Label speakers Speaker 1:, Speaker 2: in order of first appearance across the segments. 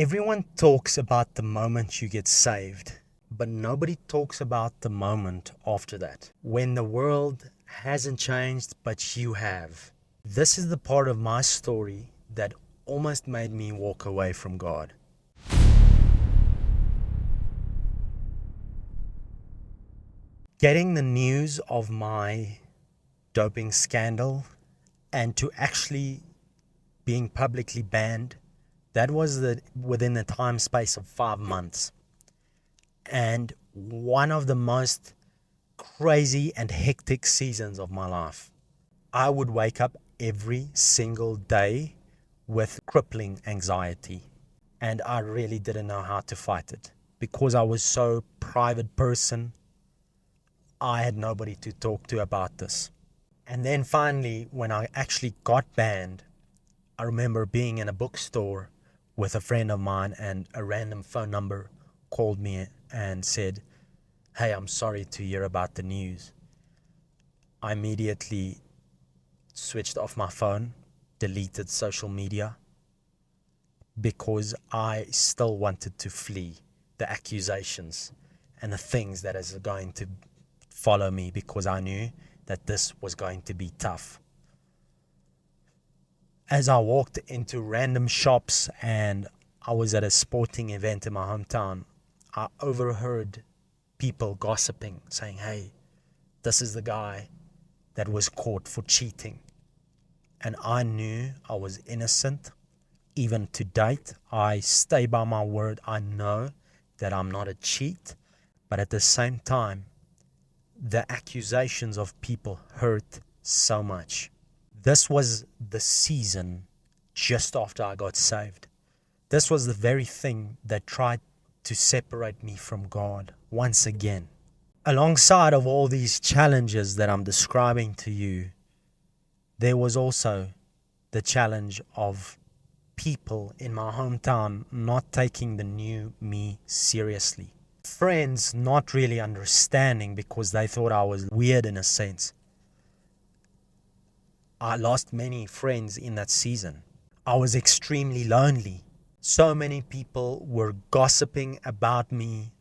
Speaker 1: Everyone talks about the moment you get saved, but nobody talks about the moment after that, when the world hasn't changed, but you have. This is the part of my story that almost made me walk away from God. Getting the news of my doping scandal and to actually being publicly banned, that was within the time space of 5 months. And one of the most crazy and hectic seasons of my life. I would wake up every single day with crippling anxiety. And I really didn't know how to fight it. Because I was so private person, I had nobody to talk to about this. And then finally, when I actually got banned, I remember being in a bookstore with a friend of mine, and a random phone number called me and said, "Hey, I'm sorry to hear about the news." I immediately switched off my phone, deleted social media, because I still wanted to flee the accusations and the things that is going to follow me, because I knew that this was going to be tough. As I walked into random shops and I was at a sporting event in my hometown, I overheard people gossiping, saying, "Hey, this is the guy that was caught for cheating." And I knew I was innocent. Even to date, I stay by my word. I know that I'm not a cheat, but at the same time, the accusations of people hurt so much. This was the season just after I got saved. This was the very thing that tried to separate me from God once again. Alongside of all these challenges that I'm describing to you, there was also the challenge of people in my hometown not taking the new me seriously. Friends not really understanding because they thought I was weird in a sense. I lost many friends in that season. I was extremely lonely. So many people were gossiping about me.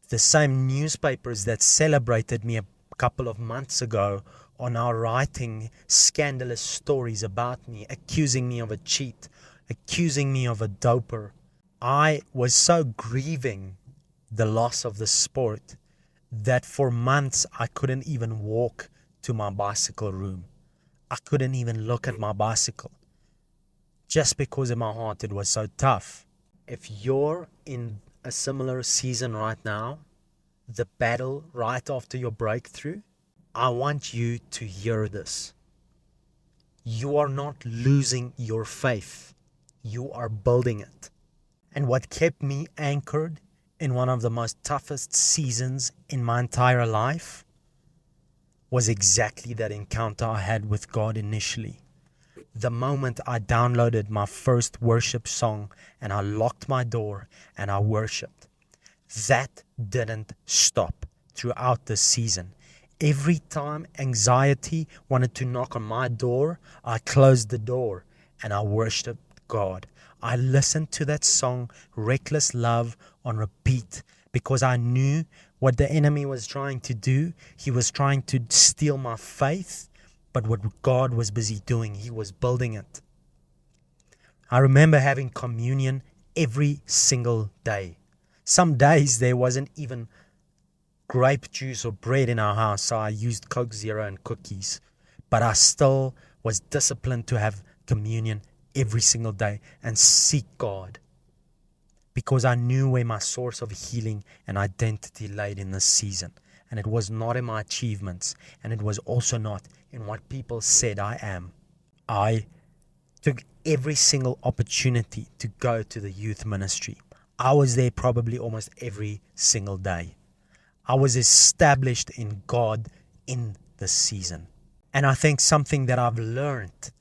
Speaker 1: The same newspapers that celebrated me a couple of months ago are now writing scandalous stories about me, accusing me of a cheat, accusing me of a doper. I was so grieving the loss of the sport that for months I couldn't even walk to my bicycle room. I couldn't even look at my bicycle, just because in my heart it was so tough. If you're in a similar season right now, the battle right after your breakthrough, I want you to hear this. You are not losing your faith. You are building it. And what kept me anchored in one of the most toughest seasons in my entire life was exactly that encounter I had with God initially. The moment I downloaded my first worship song and I locked my door and I worshiped, that didn't stop throughout the season. Every time anxiety wanted to knock on my door, I closed the door and I worshiped God. I listened to that song, Reckless Love, on repeat, because I knew what the enemy was trying to do. He was trying to steal my faith, but what God was busy doing, He was building it. I remember having communion every single day. Some days there wasn't even grape juice or bread in our house, so I used Coke Zero and cookies. But I still was disciplined to have communion every single day and seek God, because I knew where my source of healing and identity laid in this season. And it was not in my achievements, and it was also not in what people said I am. I took every single opportunity to go to the youth ministry. I was there probably almost every single day. I was established in God in this season. And I think something that I've learned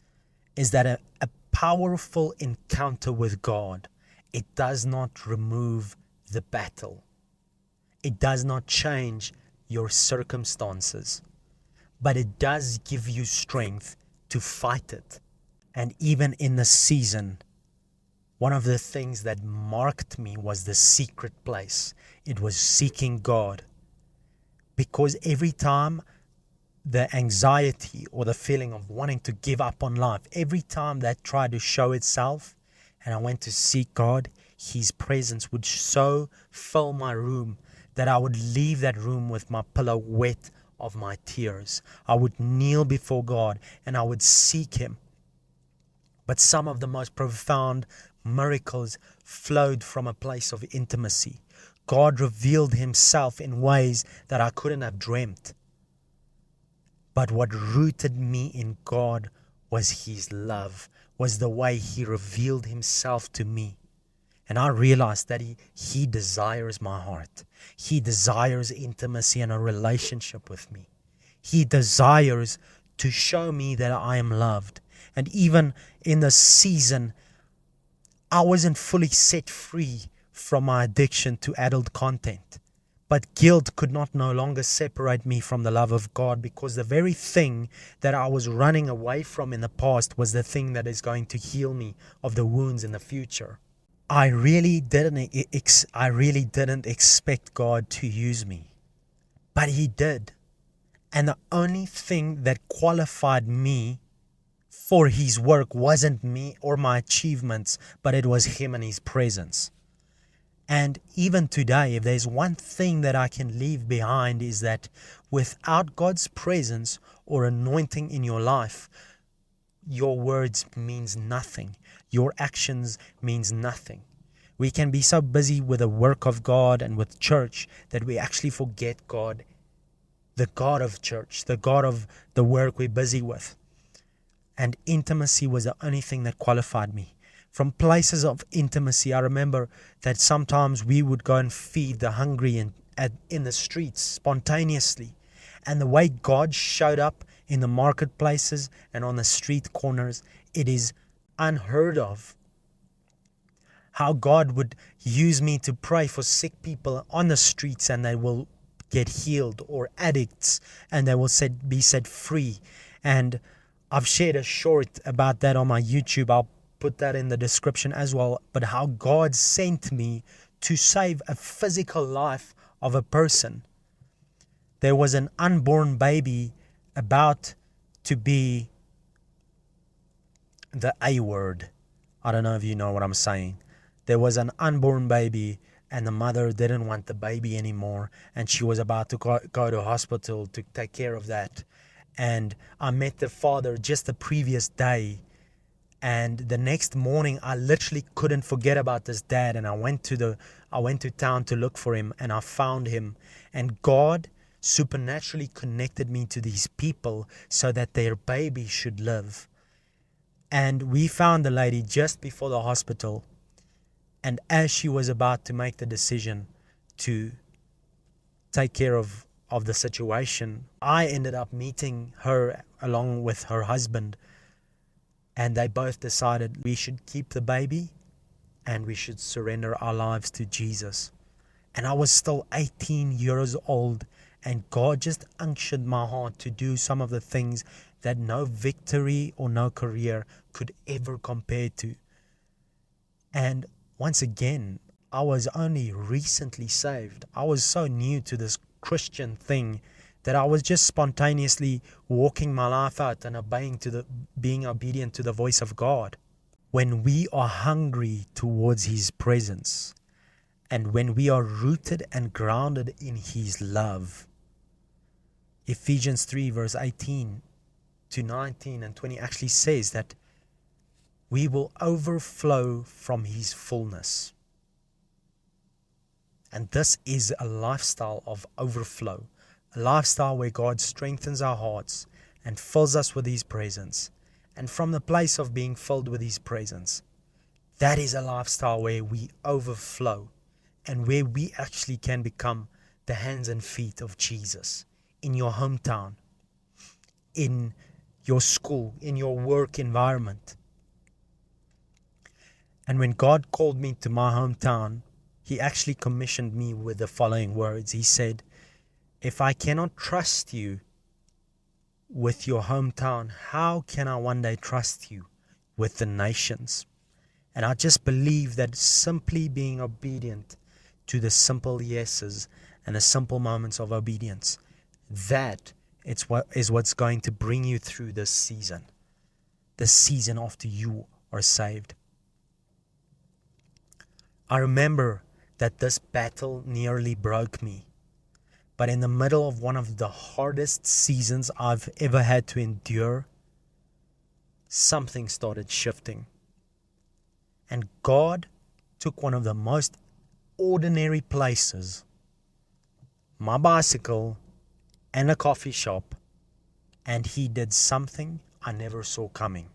Speaker 1: is that a powerful encounter with God, it does not remove the battle. It does not change your circumstances, but it does give you strength to fight it. And even in the season, One of the things that marked me was the secret place. It was seeking God. Because every time the anxiety or the feeling of wanting to give up on life, every time that tried to show itself and I went to seek God, His presence would so fill my room that I would leave that room with my pillow wet of my tears. I would kneel before God and I would seek Him. But some of the most profound miracles flowed from a place of intimacy. God revealed Himself in ways that I couldn't have dreamt. But what rooted me in God was His love, was the way He revealed Himself to me. And I realized that He desires my heart. He desires intimacy and a relationship with me. He desires to show me that I am loved. And even in the season, I wasn't fully set free from my addiction to adult content. But guilt could not no longer separate me from the love of God, because the very thing that I was running away from in the past was the thing that is going to heal me of the wounds in the future. I really didn't expect God to use me, but He did. And the only thing that qualified me for His work wasn't me or my achievements, but it was Him and His presence. And even today, if there's one thing that I can leave behind, is that without God's presence or anointing in your life, your words means nothing. Your actions means nothing. We can be so busy with the work of God and with church that we actually forget God, the God of church, the God of the work we're busy with. And intimacy was the only thing that qualified me. From places of intimacy, I remember that sometimes we would go and feed the hungry in the streets spontaneously. And the way God showed up in the marketplaces and on the street corners, it is unheard of. How God would use me to pray for sick people on the streets and they will get healed, or addicts and they will be set free. And I've shared a short about that on my YouTube. I'll put that in the description as well. But how God sent me to save a physical life of a person. There was an unborn baby about to be the A word. I don't know if you know what I'm saying. There was an unborn baby and the mother didn't want the baby anymore, and she was about to go to hospital to take care of that. And I met the father just the previous day, and the next morning I literally couldn't forget about this dad, and I went to town to look for him, and I found him. And God supernaturally connected me to these people so that their baby should live. And we found the lady just before the hospital. And as she was about to make the decision to take care of the situation, I ended up meeting her along with her husband. And they both decided we should keep the baby and we should surrender our lives to Jesus. And I was still 18 years old, and God just unctioned my heart to do some of the things that no victory or no career could ever compare to. And once again, I was only recently saved. I was so new to this Christian thing that I was just spontaneously walking my life out and being obedient to the voice of God. When we are hungry towards His presence, and when we are rooted and grounded in His love, Ephesians 3 verse 18 to 19 and 20 actually says that we will overflow from His fullness. And this is a lifestyle of overflow, a lifestyle where God strengthens our hearts and fills us with His presence. And from the place of being filled with His presence, that is a lifestyle where we overflow and where we actually can become the hands and feet of Jesus in your hometown, in your school, in your work environment. And when God called me to my hometown, He actually commissioned me with the following words. He said, if I cannot trust you with your hometown, how can I one day trust you with the nations? And I just believe that simply being obedient to the simple yeses and the simple moments of obedience, that is what's going to bring you through this season. The season after you are saved. I remember that this battle nearly broke me. But in the middle of one of the hardest seasons I've ever had to endure, something started shifting. And God took one of the most ordinary places, my bicycle and a coffee shop, and He did something I never saw coming.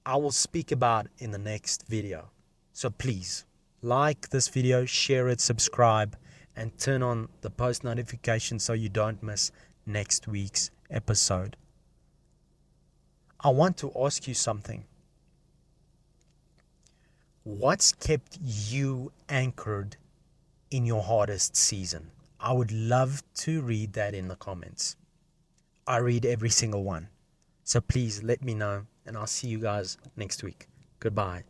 Speaker 1: I will speak about in the next video. So please, like this video, share it, subscribe, and turn on the post notification so you don't miss next week's episode. I want to ask you something. What's kept you anchored in your hardest season? I would love to read that in the comments. I read every single one. So please let me know, and I'll see you guys next week. Goodbye.